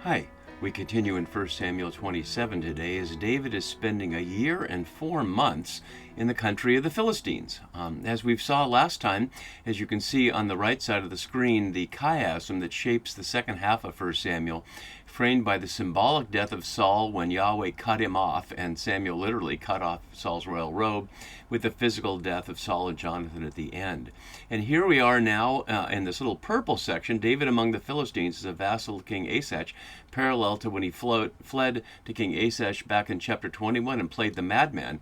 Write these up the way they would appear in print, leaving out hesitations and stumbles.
Hi, we continue in 1 Samuel 27 today as David is spending a year and 4 months in the country of the Philistines. As we saw last time, as you can see on the right side of the screen, the chiasm that shapes the second half of 1 Samuel, framed by the symbolic death of Saul when Yahweh cut him off, and Samuel literally cut off Saul's royal robe, with the physical death of Saul and Jonathan at the end. And here we are now in this little purple section. David among the Philistines is a vassal of King Achish, parallel to when he fled to King Achish back in chapter 21 and played the madman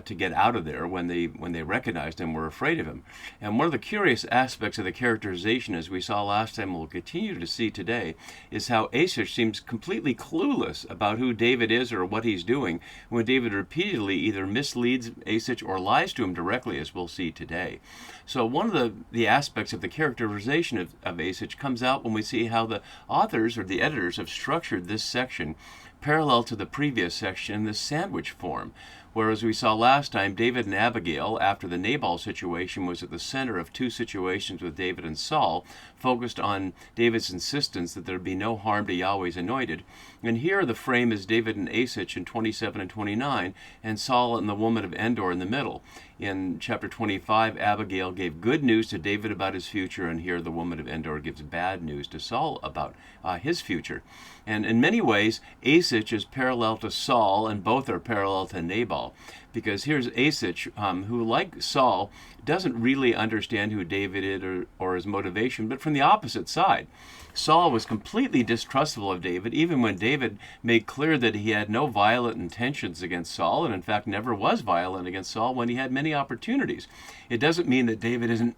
to get out of there when they recognized him, were afraid of him. And one of the curious aspects of the characterization, as we saw last time and we'll continue to see today, is how Achish seems completely clueless about who David is or what he's doing, when David repeatedly either misleads Achish or lies to him directly, as we'll see today. So one of the aspects of the characterization of Achish comes out when we see how the authors or the editors have structured this section parallel to the previous section in this sandwich form. Whereas we saw last time, David and Abigail, after the Nabal situation, was at the center of two situations with David and Saul, focused on David's insistence that there be no harm to Yahweh's anointed. And here the frame is David and Achish in 27 and 29, and Saul and the woman of Endor in the middle. In chapter 25, Abigail gave good news to David about his future, and here the woman of Endor gives bad news to Saul about his future. And in many ways, Achish is parallel to Saul, and both are parallel to Nabal. Because here's Achish, who, like Saul, doesn't really understand who David is or his motivation, but from the opposite side. Saul was completely distrustful of David, even when David made clear that he had no violent intentions against Saul, and in fact never was violent against Saul when he had many opportunities. It doesn't mean that David isn't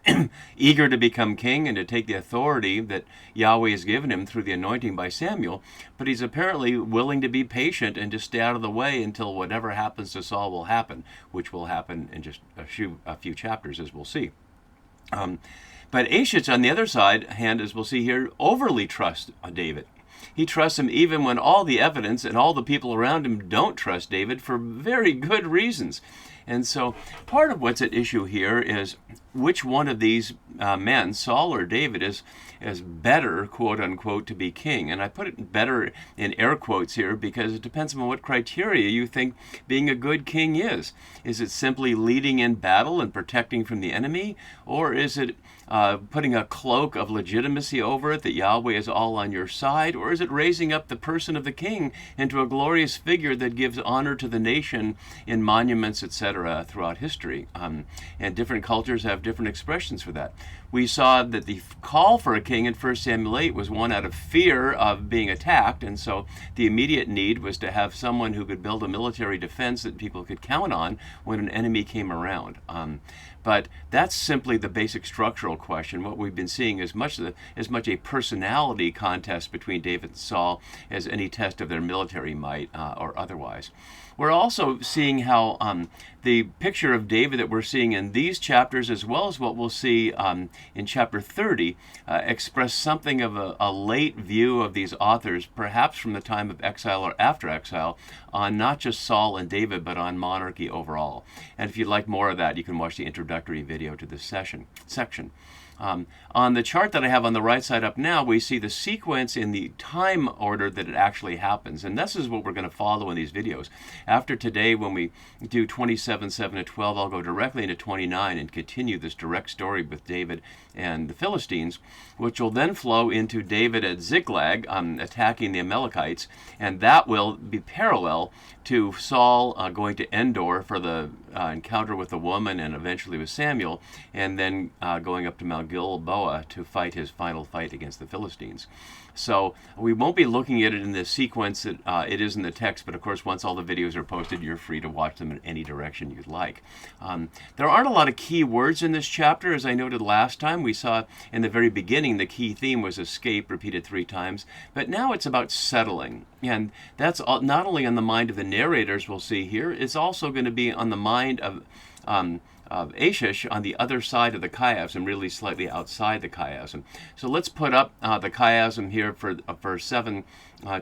eager to become king and to take the authority that Yahweh has given him through the anointing by Samuel, but he's apparently willing to be patient and to stay out of the way until whatever happens to Saul will happen, which will happen in just a few chapters, as we'll see. But Achish, on the other hand, as we'll see here, overly trusts David. He trusts him even when all the evidence and all the people around him don't trust David for very good reasons. And so part of what's at issue here is which one of these men, Saul or David, is better, quote unquote, to be king. And I put it better in air quotes here because it depends on what criteria you think being a good king is. Is it simply leading in battle and protecting from the enemy? Or is it putting a cloak of legitimacy over it, that Yahweh is all on your side? Or is it raising up the person of the king into a glorious figure that gives honor to the nation in monuments, etc., throughout history? And different cultures have different expressions for that. We saw that the call for a king in 1 Samuel 8 was one out of fear of being attacked, and so the immediate need was to have someone who could build a military defense that people could count on when an enemy came around. But that's simply the basic structural question. What we've been seeing is as much a personality contest between David and Saul as any test of their military might or otherwise. We're also seeing how the picture of David that we're seeing in these chapters, as well as what we'll see in chapter 30, express something of a late view of these authors, perhaps from the time of exile or after exile, on not just Saul and David, but on monarchy overall. And if you'd like more of that, you can watch the introductory video to this section. On the chart that I have on the right side up now, we see the sequence in the time order that it actually happens. And this is what we're going to follow in these videos. After today, when we do 27, 7 to 12, I'll go directly into 29 and continue this direct story with David and the Philistines, which will then flow into David at Ziklag attacking the Amalekites. And that will be parallel to Saul going to Endor for the encounter with the woman and eventually with Samuel, and then going up to Mount Gilboa to fight his final fight against the Philistines. So we won't be looking at it in the sequence that it is in the text, but of course once all the videos are posted, you're free to watch them in any direction you'd like. There aren't a lot of key words in this chapter. As I noted last time, we saw in the very beginning the key theme was escape, repeated 3 times, but now it's about settling. And that's not only on the mind of the narrators we'll see here, it's also going to be on the mind of Achish on the other side of the chiasm, really slightly outside the chiasm. So let's put up the chiasm here for verse 7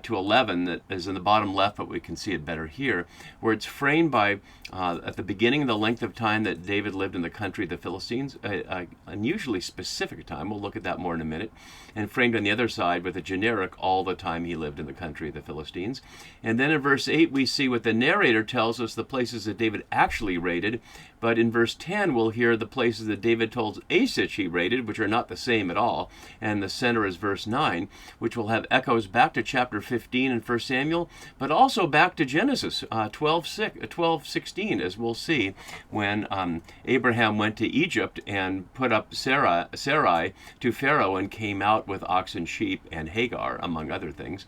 to 11 that is in the bottom left, but we can see it better here, where it's framed by, at the beginning, the length of time that David lived in the country of the Philistines, an unusually specific time. We'll look at that more in a minute. And framed on the other side with a generic, all the time he lived in the country of the Philistines. And then in verse 8, we see what the narrator tells us the places that David actually raided. But in verse 10, we'll hear the places that David told Achish he raided, which are not the same at all. And the center is verse 9, which will have echoes back to chapter 15 in 1 Samuel, but also back to Genesis 12:16, as we'll see, when Abraham went to Egypt and put up Sarai to Pharaoh and came out with oxen, sheep, and Hagar, among other things.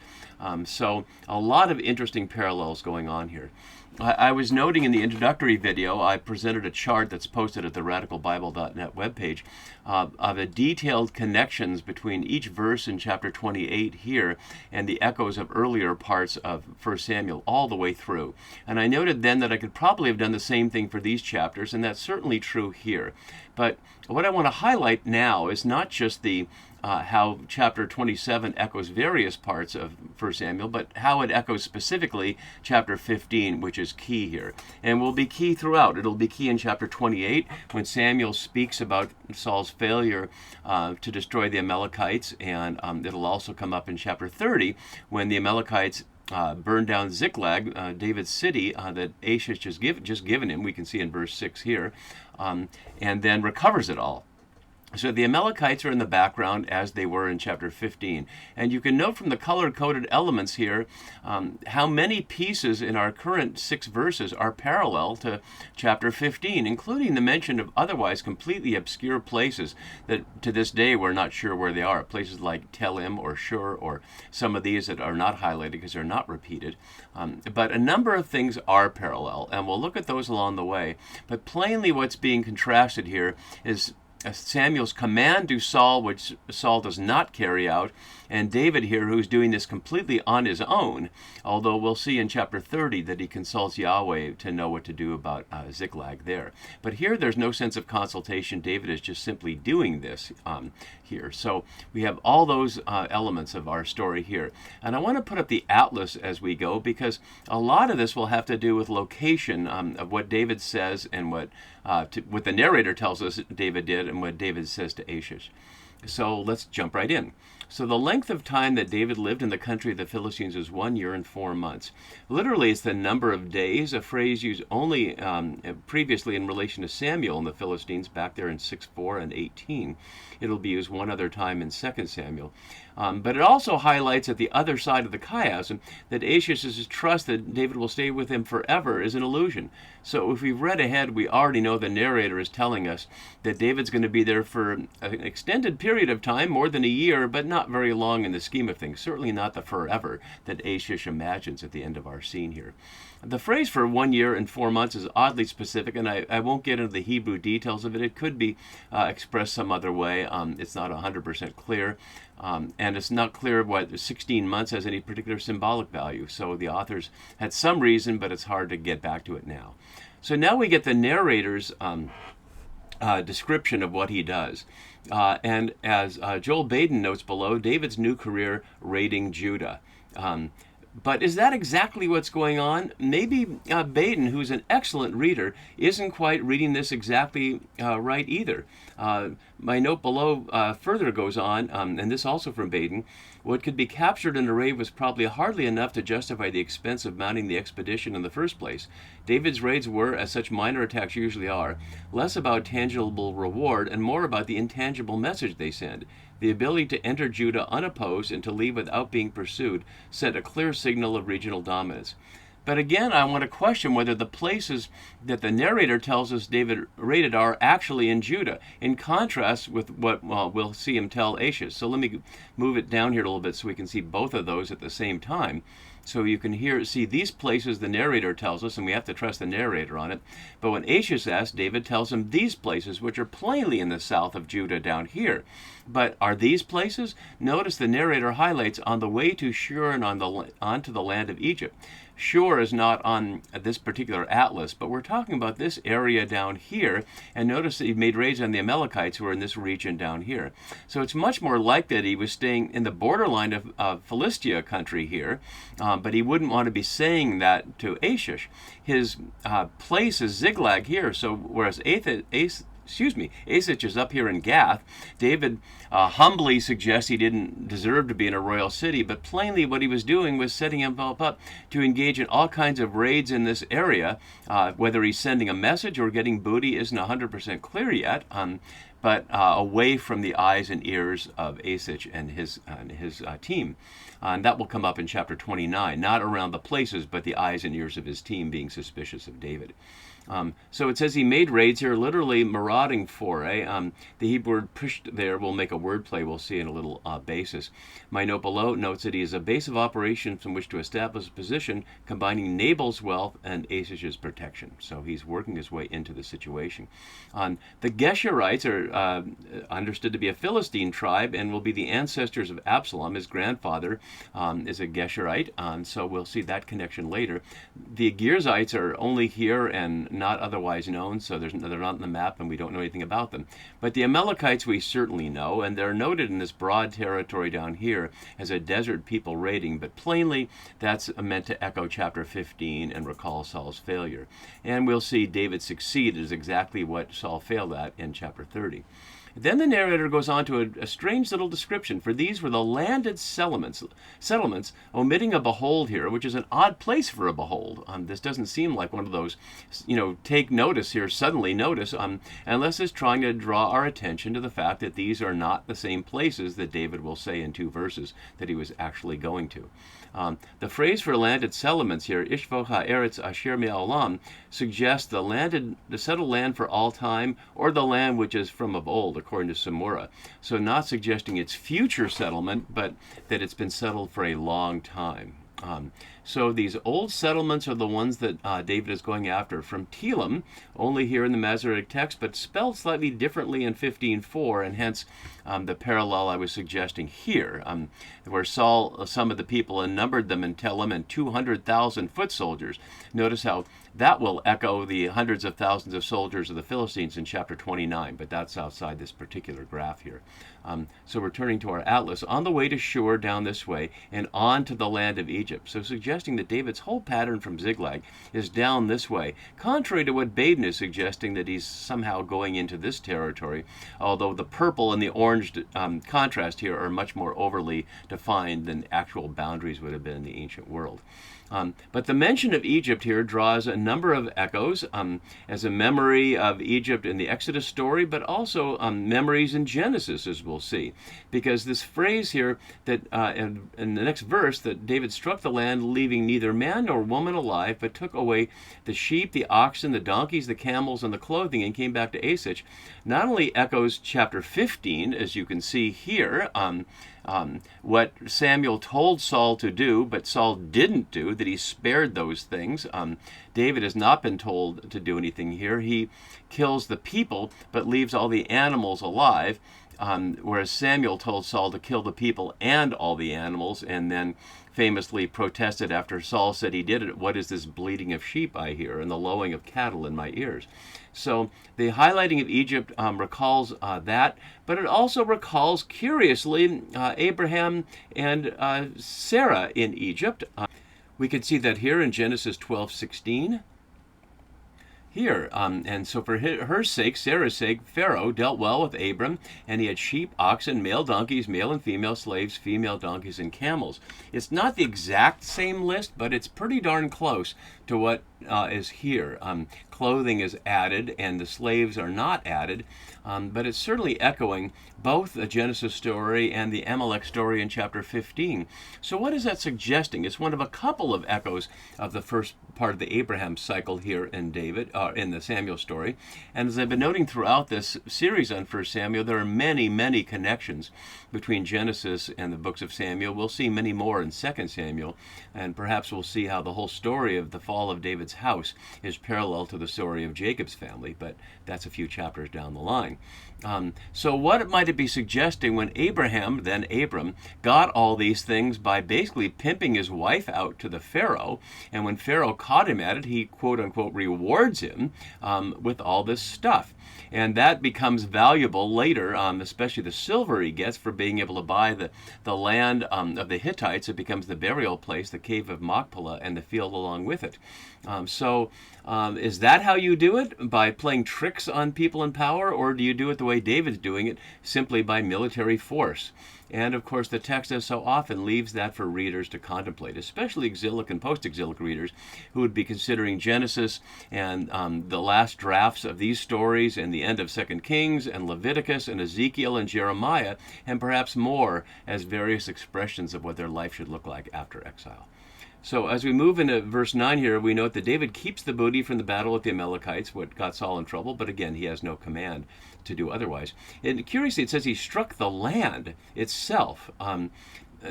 So a lot of interesting parallels going on here. I was noting in the introductory video, I presented a chart that's posted at the radicalbible.net webpage of the detailed connections between each verse in chapter 28 here and the echoes of earlier parts of 1 Samuel all the way through. And I noted then that I could probably have done the same thing for these chapters, and that's certainly true here. But what I want to highlight now is not just the how chapter 27 echoes various parts of 1 Samuel, but how it echoes specifically chapter 15, which is key here. And will be key throughout. It'll be key in chapter 28 when Samuel speaks about Saul's failure to destroy the Amalekites, and it'll also come up in chapter 30 when the Amalekites burned down Ziklag, David's city that Achish just given him. We can see in verse 6 here, and then recovers it all. So the Amalekites are in the background as they were in chapter 15. And you can note from the color-coded elements here how many pieces in our current 6 verses are parallel to chapter 15, including the mention of otherwise completely obscure places that to this day we're not sure where they are. Places like Telim or Shur, or some of these that are not highlighted because they're not repeated. But a number of things are parallel, and we'll look at those along the way. But plainly what's being contrasted here is Samuel's command to Saul, which Saul does not carry out, and David here, who's doing this completely on his own, although we'll see in chapter 30 that he consults Yahweh to know what to do about Ziklag there. But here there's no sense of consultation. David is just simply doing this here. So we have all those elements of our story here. And I want to put up the atlas as we go, because a lot of this will have to do with location of what David says and what the narrator tells us David did and what David says to Achish. So let's jump right in. So the length of time that David lived in the country of the Philistines is 1 year and 4 months. Literally, it's the number of days, a phrase used only previously in relation to Samuel and the Philistines back there in 6:4 and 18. It'll be used one other time in 2 Samuel. But it also highlights at the other side of the chiasm that Achish's trust that David will stay with him forever is an illusion. So if we've read ahead, we already know the narrator is telling us that David's going to be there for an extended period of time, more than a year, but not very long in the scheme of things. Certainly not the forever that Achish imagines at the end of our scene here. The phrase for 1 year and 4 months is oddly specific, and I won't get into the Hebrew details of it. It could be expressed some other way. It's not 100% clear, and it's not clear what 16 months has any particular symbolic value. So the authors had some reason, but it's hard to get back to it now. So now we get the narrator's description of what he does. And as Joel Baden notes below, David's new career raiding Judah. But is that exactly what's going on? Maybe Baden, who's an excellent reader, isn't quite reading this exactly right either. My note below further goes on, and this also from Baden, what could be captured in a raid was probably hardly enough to justify the expense of mounting the expedition in the first place. David's raids were, as such minor attacks usually are, less about tangible reward and more about the intangible message they send. The ability to enter Judah unopposed and to leave without being pursued sent a clear signal of regional dominance. But again, I want to question whether the places that the narrator tells us David raided are actually in Judah, in contrast with what we'll see him tell Achish. So let me move it down here a little bit so we can see both of those at the same time. So you can see these places the narrator tells us, and we have to trust the narrator on it. But when Achish asks, David tells him these places, which are plainly in the south of Judah down here. But are these places? Notice the narrator highlights on the way to Shur and onto the land of Egypt. Shur is not on this particular atlas, but we're talking about this area down here. And notice that he made raids on the Amalekites who are in this region down here. So it's much more likely that he was staying in the borderline of Philistia country here, but he wouldn't want to be saying that to Achish. His place is Ziklag here, so whereas Achish is up here in Gath. David humbly suggests he didn't deserve to be in a royal city, but plainly what he was doing was setting himself up to engage in all kinds of raids in this area. Whether he's sending a message or getting booty isn't 100% clear yet, but away from the eyes and ears of Achish and his team. And that will come up in chapter 29, not around the places, but the eyes and ears of his team being suspicious of David. So it says he made raids here, literally marauding foray. The Hebrew word pushed there will make a wordplay we'll see in a little basis. My note below notes that he is a base of operations from which to establish a position combining Nabal's wealth and Achish's protection. So he's working his way into the situation. The Geshurites are understood to be a Philistine tribe and will be the ancestors of Absalom. His grandfather is a Geshurite, so we'll see that connection later. The Girzites are only here and not otherwise known, so they're not on the map and we don't know anything about them. But the Amalekites we certainly know, and they're noted in this broad territory down here as a desert people raiding, but plainly that's meant to echo chapter 15 and recall Saul's failure. And we'll see David succeed is exactly what Saul failed at in chapter 30. Then the narrator goes on to a strange little description. For these were the landed settlements, omitting a behold here, which is an odd place for a behold. This doesn't seem like one of those, take notice here, suddenly notice, unless it's trying to draw our attention to the fact that these are not the same places that David will say in 2 verses that he was actually going to. The phrase for landed settlements here, Ishvo ha'eretz asher me'olam, suggests the settled land for all time, or the land which is from of old, according to Samura. So not suggesting its future settlement, but that it's been settled for a long time. So these old settlements are the ones that David is going after from Telam, only here in the Masoretic text, but spelled slightly differently in 15:4, and hence the parallel I was suggesting here, where Saul summoned the people and numbered them in Telam and 200,000 foot soldiers. Notice how that will echo the hundreds of thousands of soldiers of the Philistines in chapter 29, but that's outside this particular graph here. So returning to our atlas, on the way to Shur down this way and on to the land of Egypt. So suggesting that David's whole pattern from Ziklag is down this way, contrary to what Baden is suggesting that he's somehow going into this territory, although the purple and the orange contrast here are much more overly defined than actual boundaries would have been in the ancient world. But the mention of Egypt here draws a number of echoes as a memory of Egypt in the Exodus story, but also memories in Genesis, as we'll see. Because this phrase here that in the next verse, that David struck the land, leaving neither man nor woman alive, but took away the sheep, the oxen, the donkeys, the camels, and the clothing, and came back to Achish, not only echoes chapter 15, as you can see here, what Samuel told Saul to do, but Saul didn't do, that he spared those things. David has not been told to do anything here. He kills the people, but leaves all the animals alive, whereas Samuel told Saul to kill the people and all the animals, and then famously protested after Saul said he did it, "What is this bleating of sheep I hear, and the lowing of cattle in my ears?" So the highlighting of Egypt recalls that, but it also recalls, curiously, Abraham and Sarah in Egypt. We can see that here in Genesis 12:16. Here, and so for her sake, Sarah's sake, Pharaoh dealt well with Abram, and he had sheep, oxen, male donkeys, male and female slaves, female donkeys, and camels. It's not the exact same list, but it's pretty darn close to what is here. Clothing is added, and the slaves are not added, but it's certainly echoing both the Genesis story and the Amalek story in chapter 15. So what is that suggesting? It's one of a couple of echoes of the first part of the Abraham cycle here in in the Samuel story. And as I've been noting throughout this series on 1 Samuel, there are many, many connections between Genesis and the books of Samuel. We'll see many more in 2 Samuel, and perhaps we'll see how the whole story of the fall of David's David's house is parallel to the story of Jacob's family, but that's a few chapters down the line. So what might it be suggesting when Abraham, then Abram, got all these things by basically pimping his wife out to the Pharaoh, and when Pharaoh caught him at it, he quote-unquote rewards him with all this stuff. And that becomes valuable later, especially the silver he gets for being able to buy the land of the Hittites. It becomes the burial place, the cave of Machpelah, and the field along with it. Is that how you do it? By playing tricks on people in power? Or do you do it the way David's doing it, simply by military force? And of course, the text, as so often, leaves that for readers to contemplate, especially exilic and post-exilic readers who would be considering Genesis and the last drafts of these stories and the end of 2 Kings and Leviticus and Ezekiel and Jeremiah, and perhaps more as various expressions of what their life should look like after exile. So as we move into verse 9 here, we note that David keeps the booty from the battle with the Amalekites, what got Saul in trouble, but again, he has no command to do otherwise. And curiously, it says he struck the land itself.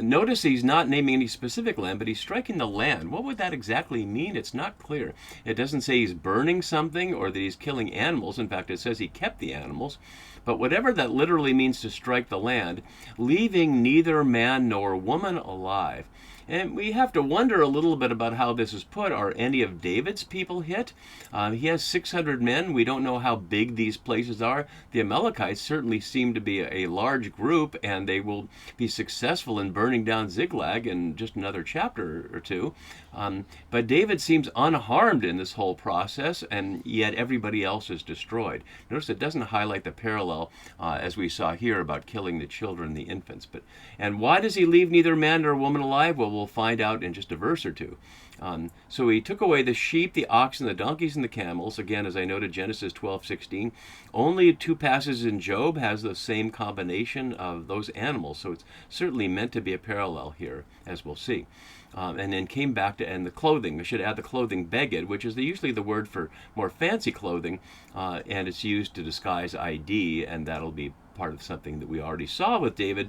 Notice he's not naming any specific land, but he's striking the land. What would that exactly mean? It's not clear. It doesn't say he's burning something or that he's killing animals. In fact, it says he kept the animals. But whatever that literally means to strike the land, leaving neither man nor woman alive. And we have to wonder a little bit about how this is put. Are any of David's people hit? He has 600 men. We don't know how big these places are. The Amalekites certainly seem to be a large group, and they will be successful in burning down Ziklag in just another chapter or two. But David seems unharmed in this whole process, and yet everybody else is destroyed. Notice it doesn't highlight the parallel, as we saw here, about killing the children, the infants. And why does he leave neither man nor woman alive? Well, we'll find out in just a verse or two. So he took away the sheep, the oxen, the donkeys, and the camels. Again, as I noted, Genesis 12:16. Only 2 passages in Job has the same combination of those animals. So it's certainly meant to be a parallel here, as we'll see. And then came back to end the clothing. I should add the clothing beged, which is usually the word for more fancy clothing, and it's used to disguise ID, and that'll be part of something that we already saw with David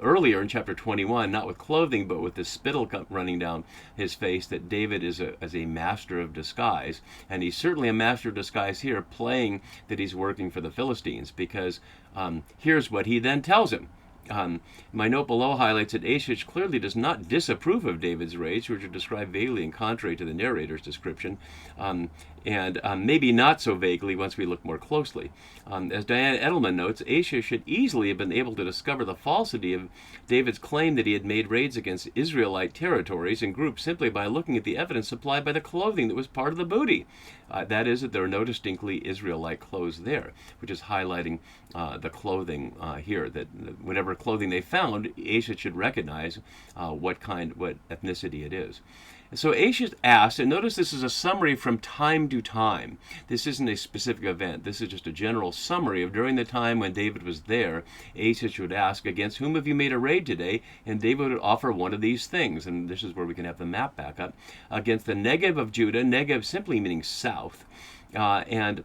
earlier in chapter 21, not with clothing, but with the spittle running down his face, that David is a master of disguise. And he's certainly a master of disguise here, playing that he's working for the Philistines, because here's what he then tells him. My note below highlights that Achish clearly does not disapprove of David's raids, which are described vaguely and contrary to the narrator's description, and maybe not so vaguely once we look more closely. As Diana Edelman notes, Achish should easily have been able to discover the falsity of David's claim that he had made raids against Israelite territories and groups simply by looking at the evidence supplied by the clothing that was part of the booty. That is, that there are no distinctly Israelite clothes there, which is highlighting the clothing here, that whatever clothing they found, Achish should recognize what ethnicity it is. And so Achish asked, and notice this is a summary from time to time. This isn't a specific event. This is just a general summary of during the time when David was there. Achish would ask, against whom have you made a raid today? And David would offer one of these things. And this is where we can have the map back up. Against the Negev of Judah, Negev simply meaning south. And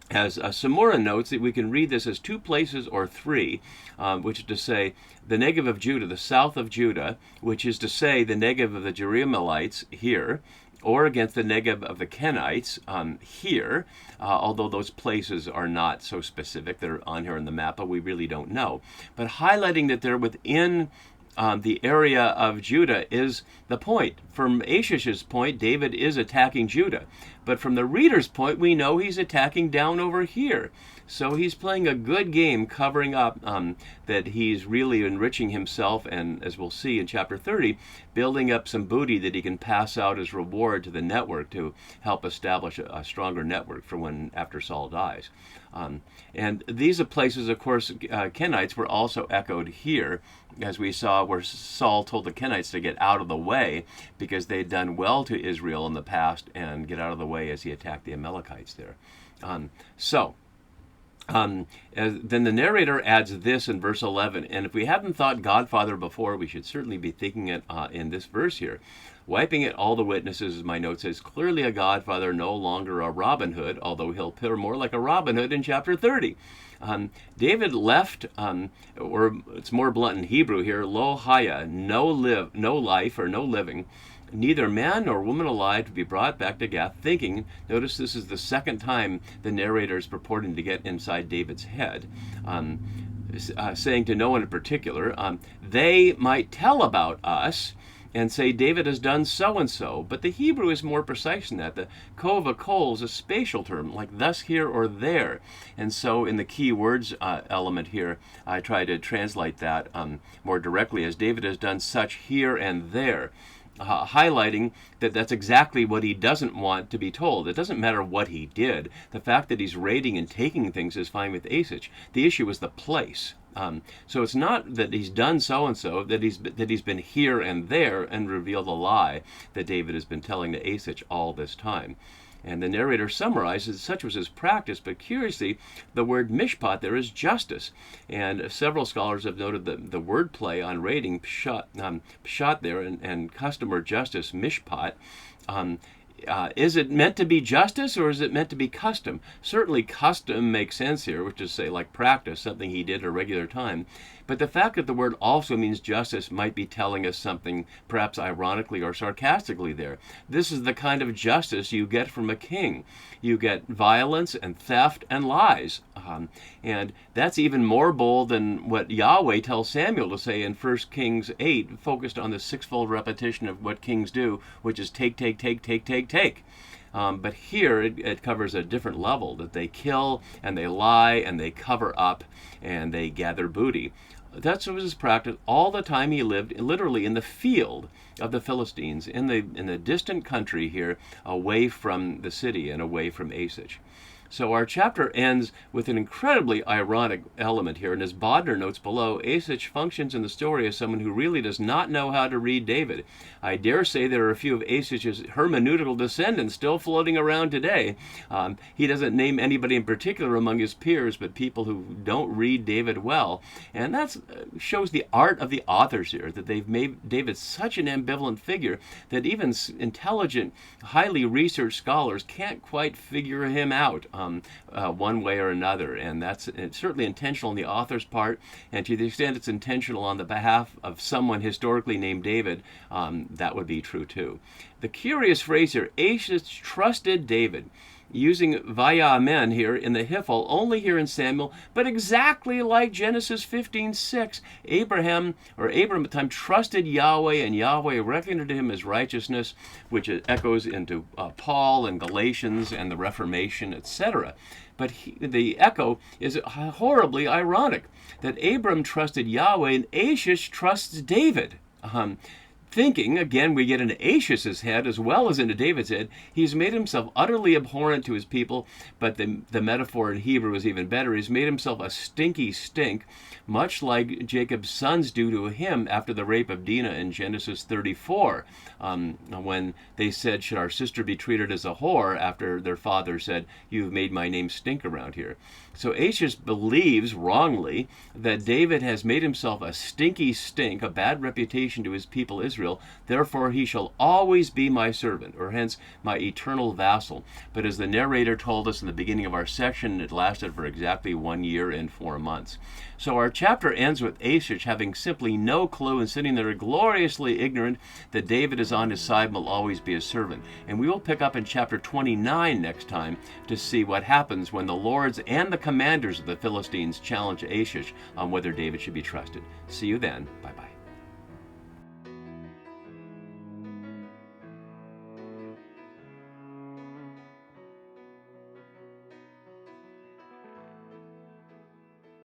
as Samora notes, that we can read this as 2 places or 3, which is to say the Negev of Judah, the south of Judah, which is to say the Negev of the Jerahmeelites here, or against the Negev of the Kenites here, although those places are not so specific. They're on here in the map, but we really don't know. But highlighting that they're within the area of Judah is the point. From Achish's point, David is attacking Judah. But from the reader's point, we know he's attacking down over here. So he's playing a good game covering up that he's really enriching himself, and as we'll see in chapter 30, building up some booty that he can pass out as reward to the network to help establish a stronger network for when after Saul dies. And these are places, of course, Kenites were also echoed here, as we saw where Saul told the Kenites to get out of the way because they had done well to Israel in the past, and get out of the way as he attacked the Amalekites there. Then the narrator adds this in verse 11, and if we haven't thought Godfather before, we should certainly be thinking it in this verse here. Wiping at all the witnesses, as my note says, clearly a Godfather, no longer a Robin Hood, although he'll appear more like a Robin Hood in chapter 30. David left, or it's more blunt in Hebrew here, lo haya, no life or no living, neither man nor woman alive to be brought back to Gath, thinking, notice this is the second time the narrator is purporting to get inside David's head, saying to no one in particular, they might tell about us and say David has done so and so. But the Hebrew is more precise than that. The kova kol is a spatial term, like thus, here, or there. And so in the key words element here, I try to translate that more directly as David has done such here and there. Highlighting that that's exactly what he doesn't want to be told. It doesn't matter what he did. The fact that he's raiding and taking things is fine with Achish. The issue is the place. So it's not that he's done so-and-so, that he's been here and there and revealed a lie that David has been telling to Achish all this time. And the narrator summarizes, such was his practice, but curiously, the word mishpat there is justice. And several scholars have noted the word play on raiding, pshat there, and custom or justice, mishpat. Is it meant to be justice or is it meant to be custom? Certainly custom makes sense here, which is, say, like practice, something he did at a regular time. But the fact that the word also means justice might be telling us something perhaps ironically or sarcastically there. This is the kind of justice you get from a king. You get violence and theft and lies. And that's even more bold than what Yahweh tells Samuel to say in 1 Kings 8, focused on the sixfold repetition of what kings do, which is take, take, take, take, take, take. But here it covers a different level, that they kill and they lie and they cover up and they gather booty. That's what was his practice all the time he lived, literally in the field of the Philistines, in the distant country here, away from the city and away from Achish. So our chapter ends with an incredibly ironic element here. And as Bodner notes below, Achish functions in the story as someone who really does not know how to read David. I dare say there are a few of Achish's hermeneutical descendants still floating around today. He doesn't name anybody in particular among his peers, but people who don't read David well. And that shows the art of the authors here, that they've made David such an ambivalent figure that even intelligent, highly researched scholars can't quite figure him out. One way or another, and it's certainly intentional on the author's part, and to the extent it's intentional on the behalf of someone historically named David, that would be true too. The curious phrase here, Achish trusted David, using vayamen here in the Hiphil, only here in Samuel, but exactly like Genesis 15:6. Abram at the time trusted Yahweh, and Yahweh reckoned to him as righteousness, which echoes into Paul and Galatians and the Reformation, etc. But the echo is horribly ironic, that Abram trusted Yahweh and Achish trusts David. Thinking, again, we get into Achish's head as well as into David's head, he's made himself utterly abhorrent to his people, but the metaphor in Hebrew is even better. He's made himself a stinky stink, much like Jacob's sons do to him after the rape of Dinah in Genesis 34, when they said, should our sister be treated as a whore, after their father said, you've made my name stink around here. So Achish believes, wrongly, that David has made himself a stinky stink, a bad reputation to his people Israel, therefore he shall always be my servant, or hence my eternal vassal. But as the narrator told us in the beginning of our section, it lasted for exactly 1 year and 4 months. So our chapter ends with Achish having simply no clue and sitting there gloriously ignorant that David is on his side and will always be his servant. And we will pick up in chapter 29 next time to see what happens when the lords and the commanders of the Philistines challenge Achish on whether David should be trusted. See you then. Bye-bye.